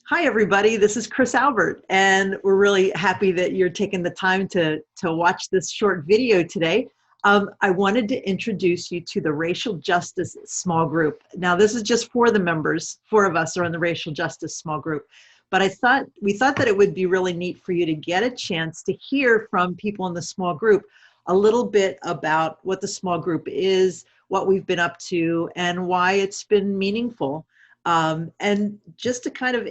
Hi, everybody. This is Chris Albert, and we're really happy that you're taking the time to watch this short video today. I wanted to introduce you to the Racial Justice Small Group. Now, this is just for the members. 4 of us are in the Racial Justice Small Group. But we thought that it would be really neat for you to get a chance to hear from people in the small group a little bit about what the small group is, what we've been up to, and why it's been meaningful. And just to kind of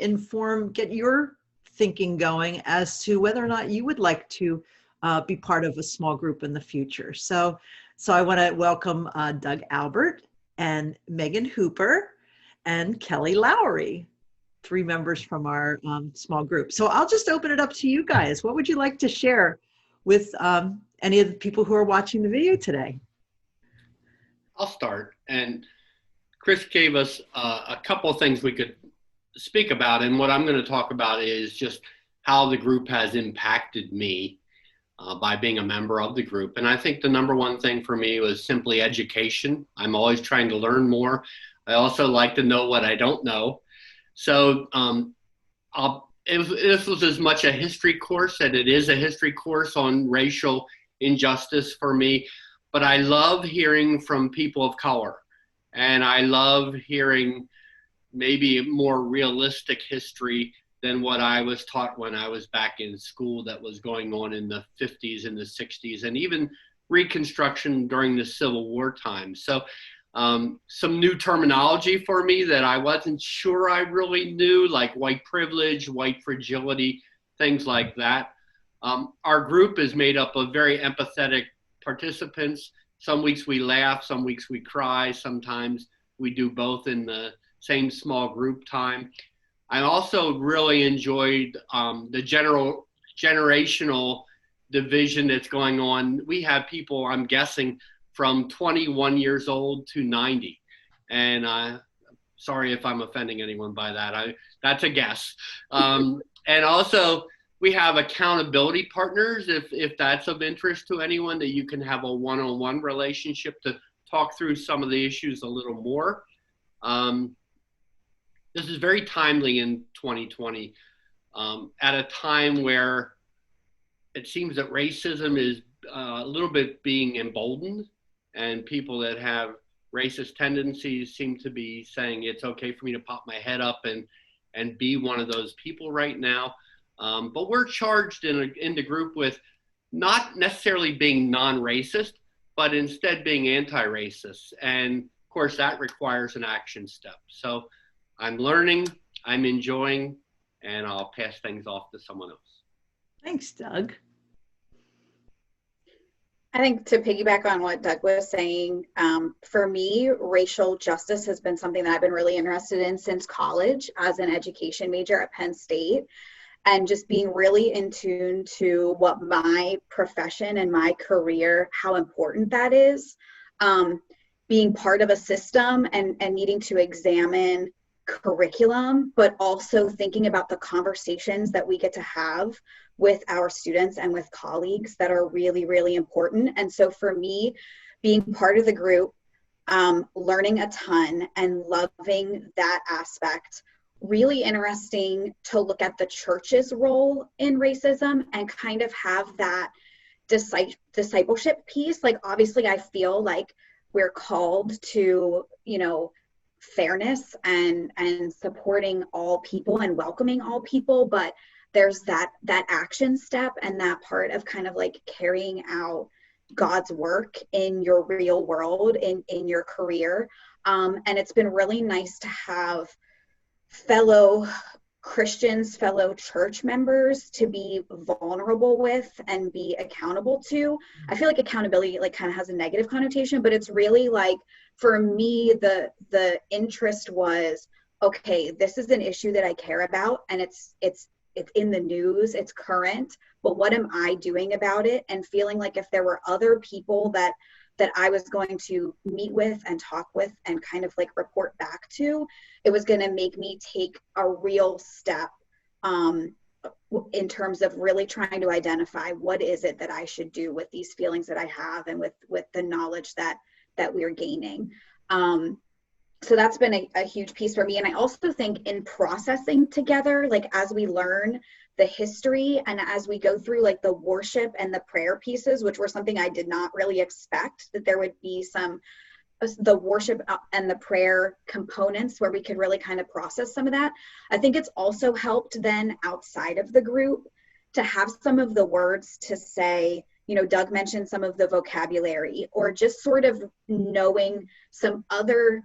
get your thinking going as to whether or not you would like to be part of a small group in the future. So I want to welcome Doug Albert and Megan Hooper and Kelly Lowry, 3 members from our small group. So I'll just open it up to you guys. What would you like to share with any of the people who are watching the video today? I'll start. And Chris gave us a couple of things we could speak about, and what I'm going to talk about is just how the group has impacted me by being a member of the group. And I think the number one thing for me was simply education. I'm always trying to learn more. I also like to know what I don't know. So this was as much a history course, and it is a history course on racial injustice for me, but I love hearing from people of color. And I love hearing maybe more realistic history than what I was taught when I was back in school that was going on in the 50s and the 60s, and even Reconstruction during the Civil War time. So some new terminology for me that I wasn't sure I really knew, like white privilege, white fragility, things like that. Our group is made up of very empathetic participants. Some weeks we laugh, some weeks we cry, sometimes we do both in the same small group time. I also really enjoyed the generational division that's going on. We have people, I'm guessing, from 21 years old to 90. And sorry if I'm offending anyone by that. That's a guess. And also, we have accountability partners, if that's of interest to anyone, that you can have a one-on-one relationship to talk through some of the issues a little more. This is very timely in 2020, at a time where it seems that racism is a little bit being emboldened, and people that have racist tendencies seem to be saying it's okay for me to pop my head up and be one of those people right now. But we're charged in the group with not necessarily being non-racist, but instead being anti-racist. And of course, that requires an action step. So I'm learning, I'm enjoying, and I'll pass things off to someone else. Thanks, Doug. I think to piggyback on what Doug was saying, for me, racial justice has been something that I've been really interested in since college as an education major at Penn State. And just being really in tune to what my profession and my career, how important that is. Being part of a system and needing to examine curriculum, but also thinking about the conversations that we get to have with our students and with colleagues that are really, really important. And so for me, being part of the group, learning a ton and loving that aspect. Really interesting to look at the church's role in racism and kind of have that discipleship piece. Like, obviously, I feel like we're called to, fairness and supporting all people and welcoming all people, but there's that action step and that part of kind of like carrying out God's work in your real world, in your career. And it's been really nice to have fellow Christians, fellow church members to be vulnerable with and be accountable to. I feel like accountability kind of has a negative connotation, but it's really like, for me, the interest was, okay, this is an issue that I care about, and it's in the news, it's current, but what am I doing about it? And feeling like if there were other people that I was going to meet with and talk with and kind of like report back to, it was going to make me take a real step in terms of really trying to identify what is it that I should do with these feelings that I have and with the knowledge that we're gaining. So that's been a huge piece for me. And I also think in processing together, like as we learn the history and as we go through like the worship and the prayer pieces, which were something I did not really expect, that there would be some the worship and the prayer components where we could really kind of process some of that. I think it's also helped then outside of the group to have some of the words to say, Doug mentioned some of the vocabulary, or just sort of knowing some other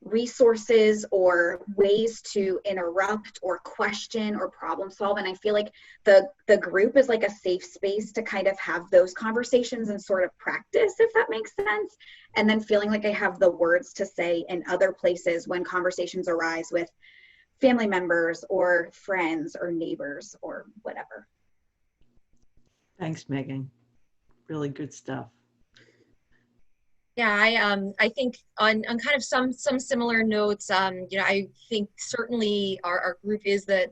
resources or ways to interrupt or question or problem solve. And I feel like the group is like a safe space to kind of have those conversations and sort of practice, if that makes sense. And then feeling like I have the words to say in other places when conversations arise with family members or friends or neighbors or whatever. Thanks, Megan. Really good stuff. Yeah, I think on kind of some similar notes, I think certainly our group is the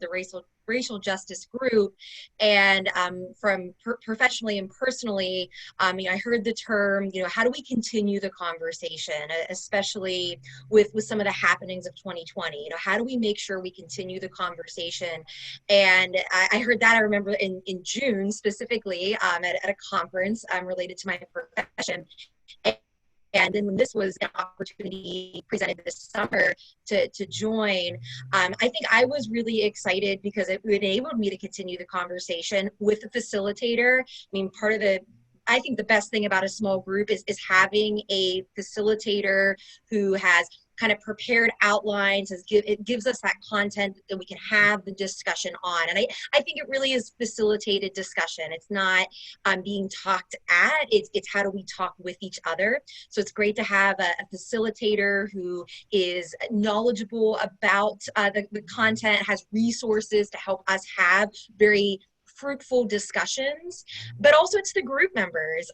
racial justice group, and from professionally and personally, I heard the term, how do we continue the conversation, especially with some of the happenings of 2020? How do we make sure we continue the conversation? And I heard that, I remember in June specifically at a conference related to my profession. And then when this was an opportunity presented this summer to join, I think I was really excited because it enabled me to continue the conversation with the facilitator. I mean, I think the best thing about a small group is having a facilitator who has kind of prepared outlines, it gives us that content that we can have the discussion on. And I think it really is facilitated discussion. It's not being talked at, it's how do we talk with each other. So it's great to have a facilitator who is knowledgeable about the content, has resources to help us have very fruitful discussions, but also it's the group members.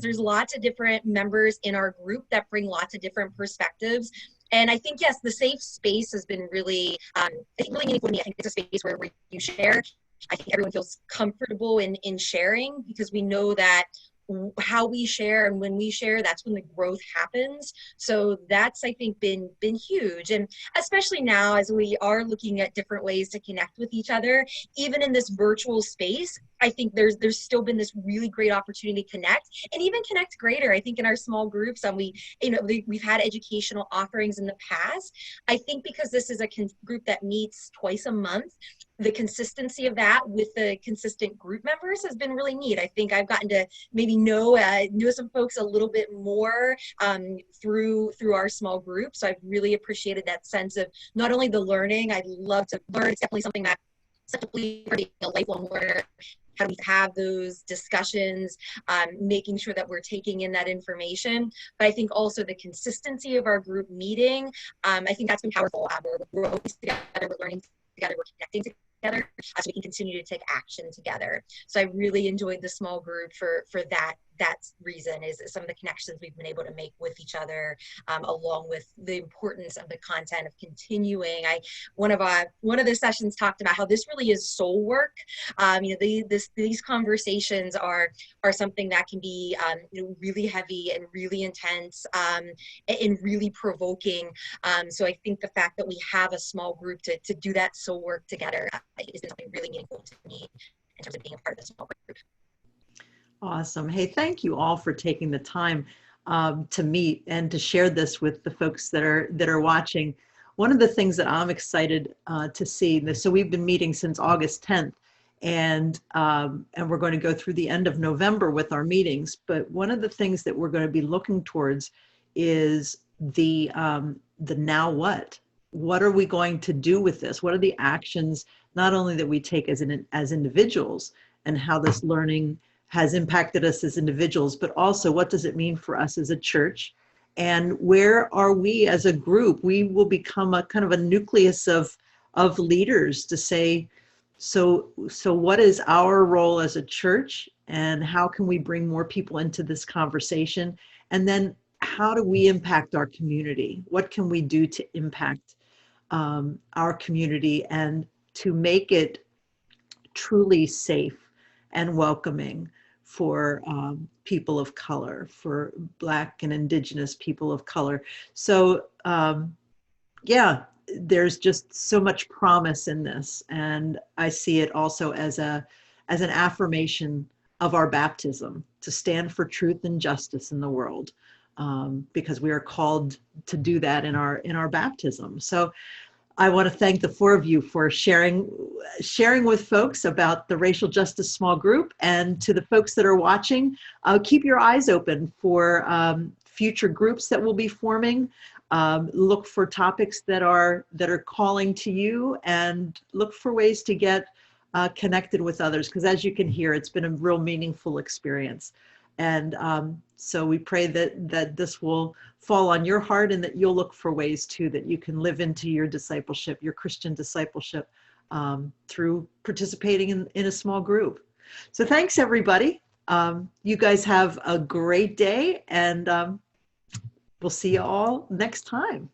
There's lots of different members in our group that bring lots of different perspectives. And I think, yes, the safe space has been really, really meaningful to me. I think it's a space where you share. I think everyone feels comfortable in sharing, because we know that how we share and when we share, that's when the growth happens. So that's, I think, been huge. And especially now as we are looking at different ways to connect with each other, even in this virtual space, I think there's still been this really great opportunity to connect, and even connect greater. I think in our small groups, we've had educational offerings in the past. I think because this is a group that meets twice a month, the consistency of that with the consistent group members has been really neat. I think I've gotten to maybe know some folks a little bit more through our small group. So I've really appreciated that sense of not only the learning. I love to learn. It's definitely something that such a lifelong learner. How do we have those discussions, making sure that we're taking in that information. But I think also the consistency of our group meeting, I think that's been powerful. We're growing together, we're learning together, we're connecting together, so we can continue to take action together. So I really enjoyed the small group for that reason, is some of the connections we've been able to make with each other, along with the importance of the content of continuing. One of the sessions talked about how this really is soul work. These conversations are something that can be really heavy and really intense, and really provoking. So I think the fact that we have a small group to do that soul work together is something really meaningful to me in terms of being a part of the small group. Awesome. Hey, thank you all for taking the time to meet and to share this with the folks that are watching. One of the things that I'm excited to see, so we've been meeting since August 10th, and we're going to go through the end of November with our meetings. But one of the things that we're going to be looking towards is the now what. What are we going to do with this? What are the actions, not only that we take as individuals, and how this learning has impacted us as individuals, but also what does it mean for us as a church? And where are we as a group? We will become a kind of a nucleus of leaders to say, so what is our role as a church, and how can we bring more people into this conversation? And then how do we impact our community? What can we do to impact our community and to make it truly safe and welcoming for people of color, for Black and Indigenous people of color. So yeah, there's just so much promise in this. And I see it also as an affirmation of our baptism, to stand for truth and justice in the world, because we are called to do that in our baptism. So I want to thank the four of you for sharing with folks about the Racial Justice Small Group. And to the folks that are watching, keep your eyes open for future groups that will be forming. Look for topics that are calling to you, and look for ways to get connected with others, because as you can hear, it's been a real meaningful experience. And so we pray that this will fall on your heart, and that you'll look for ways too that you can live into your discipleship, your Christian discipleship, through participating in a small group. So thanks, everybody. You guys have a great day, and we'll see you all next time.